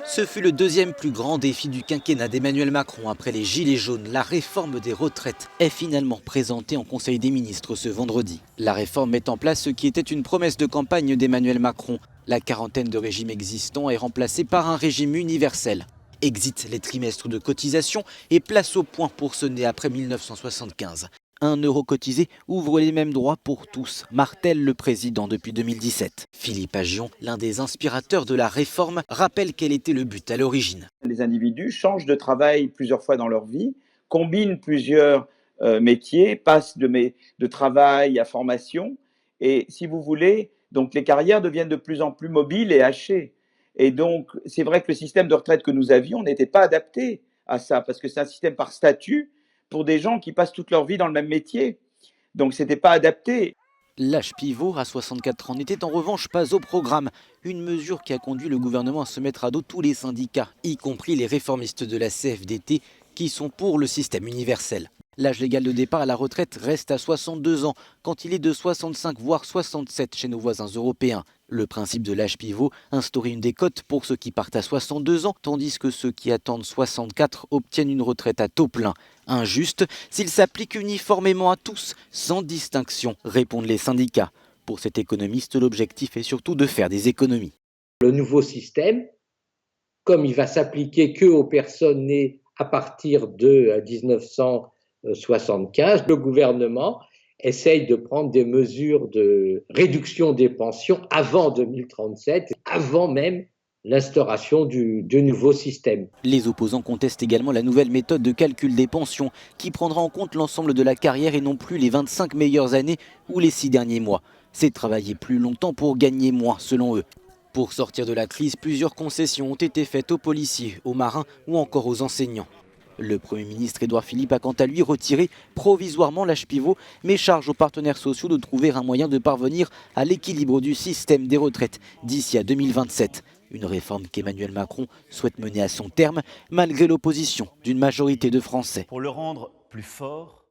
Ce fut le deuxième plus grand défi du quinquennat d'Emmanuel Macron après les Gilets jaunes. La réforme des retraites est finalement présentée en Conseil des ministres ce vendredi. La réforme met en place ce qui était une promesse de campagne d'Emmanuel Macron. La quarantaine de régimes existants est remplacée par un régime universel. Exit les trimestres de cotisation et place au point pour ce né après 1975. 1 euro cotisé ouvre les mêmes droits pour tous, martèle le président depuis 2017. Philippe Aghion, l'un des inspirateurs de la réforme, rappelle quel était le but à l'origine. Les individus changent de travail plusieurs fois dans leur vie, combinent plusieurs métiers, passent de travail à formation. Et si vous voulez, donc les carrières deviennent de plus en plus mobiles et hachées. Et donc, c'est vrai que le système de retraite que nous avions n'était pas adapté à ça, parce que c'est un système par statut pour des gens qui passent toute leur vie dans le même métier. Donc, ce n'était pas adapté. L'âge pivot à 64 ans n'était en revanche pas au programme. Une mesure qui a conduit le gouvernement à se mettre à dos tous les syndicats, y compris les réformistes de la CFDT, qui sont pour le système universel. L'âge légal de départ à la retraite reste à 62 ans, quand il est de 65 voire 67 chez nos voisins européens. Le principe de l'âge pivot instaure une décote pour ceux qui partent à 62 ans, tandis que ceux qui attendent 64 obtiennent une retraite à taux plein. Injuste s'il s'applique uniformément à tous, sans distinction, répondent les syndicats. Pour cet économiste, l'objectif est surtout de faire des économies. Le nouveau système, comme il va s'appliquer qu'aux personnes nées à partir de 1975, le gouvernement essaye de prendre des mesures de réduction des pensions avant 2037, avant même l'instauration du nouveau système. Les opposants contestent également la nouvelle méthode de calcul des pensions qui prendra en compte l'ensemble de la carrière et non plus les 25 meilleures années ou les 6 derniers mois. C'est travailler plus longtemps pour gagner moins, selon eux. Pour sortir de la crise, plusieurs concessions ont été faites aux policiers, aux marins ou encore aux enseignants. Le Premier ministre Édouard Philippe a quant à lui retiré provisoirement l'âge pivot, mais charge aux partenaires sociaux de trouver un moyen de parvenir à l'équilibre du système des retraites d'ici à 2027. Une réforme qu'Emmanuel Macron souhaite mener à son terme, malgré l'opposition d'une majorité de Français. Pour le rendre plus fort,